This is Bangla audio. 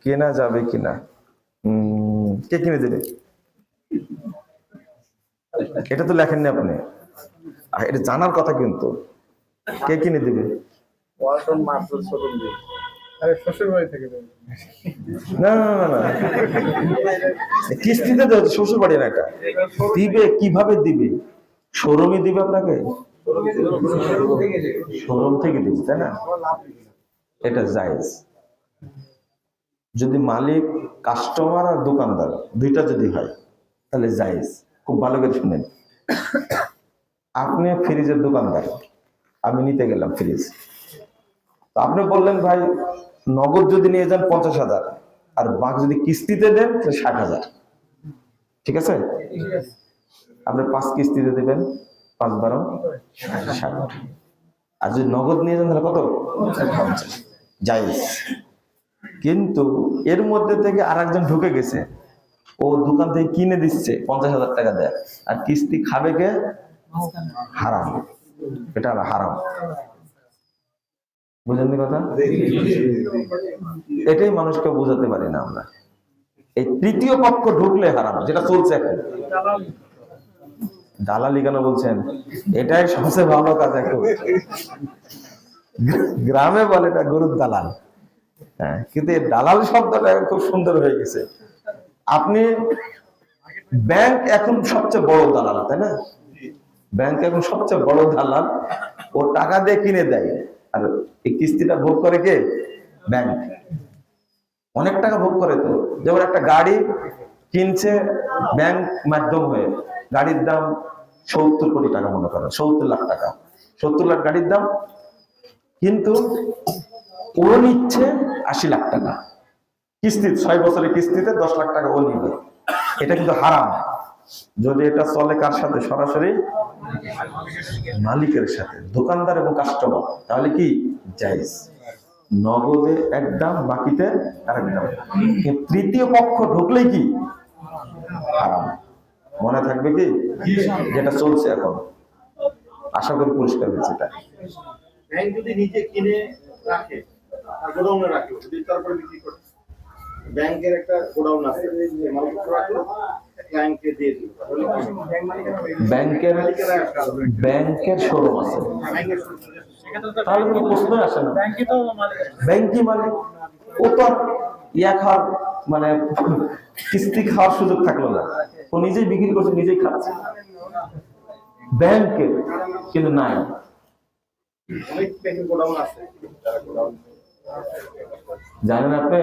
কেনা যাবে কিনা? কে কিনে দেবে? এটা তো লেখেননি আপনি, এটা জানার কথা কিন্তু। কে কিনে দিবে? না না না না, কিস্তিতে দেবে, শ্বশুর বাড়ি না এটা। দিবে কিভাবে দিবে? শোরুমে দিবে আপনাকে, শোরুম থেকে দিবে, তাই না? এটা জায়েজ। যদি মালিক, কাস্টমার আর দোকানদার দুইটা যদি হয় তাহলে জায়েজ। খুব ভালো করে শুনেন। আপনি ফ্রিজের দোকানদার, আমি নিতে গেলাম ফ্রিজ, তো আপনি বললেন ভাই নগদ যদি নিয়ে যান 50,000, আর বাকি যদি কিস্তিতে দেন তাহলে 60,000। ঠিক আছে? আপনি 5 কিস্তিতে দেবেন, 5 12 60। আর যদি নগদ নিয়ে যান তাহলে কত? 50। জায়েজ। কিন্তু এর মধ্যে থেকে আরেকজন ঢুকে গেছে, ও দোকান থেকে কিনে দিচ্ছে 50,000 টাকা দেয়, আর কিস্তি খাবে কে? হারাম। এটা হারাম। বুঝলেন কথা? এটাই মানুষকে বোঝাতে পারি না আমরা। এই তৃতীয় পক্ষ ঢুকলে হারাম, যেটা চলছে এখন। দালালি কেন বলছেন? এটাই সবচেয়ে ভালো কাজ এখন। গ্রামে বলে এটা গরুর দালাল। হ্যাঁ, কিন্তু এই দালাল শব্দটা খুব সুন্দর হয়ে গেছে। আপনি, ব্যাংক এখন সবচেয়ে বড় দালাল, তাই না? ব্যাংক এখন সবচেয়ে বড় দালাল। ও টাকা দিয়ে কিনে দেয়, আর এই কিস্তিটা ভোগ করে কে? ব্যাংক। অনেক টাকা ভোগ করে তো। যেমন একটা গাড়ি কিনছে ব্যাংক মাধ্যম হয়ে, গাড়ির দাম 70 কোটি টাকা, মনে করেন 70 লাখ টাকা, 70 লাখ গাড়ির দাম, কিন্তু ও নিচ্ছে 80 লাখ টাকা কিস্তি, 6 বছরের কিস্তিতে 10 লাখ টাকা ও নিবে। এটা কিন্তু হারাম। যদি এটা চলে কার সাথে? সরাসরি মালিকের সাথে, দোকানদার এবং কাস্টমার, তাহলে কি জায়েজ। নগদে এক দাম, বাকিতে আরেক দাম। তৃতীয় পক্ষ ঢুকলেই কি হারাম। মনে থাকবে কি যেটা চলছে এখন? আশা করি পরিষ্কার হয়েছে। এটা ব্যাংক যদি নিজে কিনে রাখে, গোডাউনে রাখে, যদি তারপরে বিক্রি করে, ব্যাংকের একটা গোডাউন আছে, মালপত্র রাখলো, ব্যাংকে দিয়ে দিল, ব্যাংকের শোরুম আছে, তাহলে কোনো প্রশ্নই আসে না। ব্যাংকই মালিক, ও তো ইয়া খাওয়ার মানে কিস্তি খাওয়ার সুযোগ থাকলো না, ও নিজেই বিক্রি করছে, নিজেই খাচ্ছে। ব্যাংকে কিন্তু নাই। অনেক ব্যাংকের গোডাউন আছে, জানেন আপনি?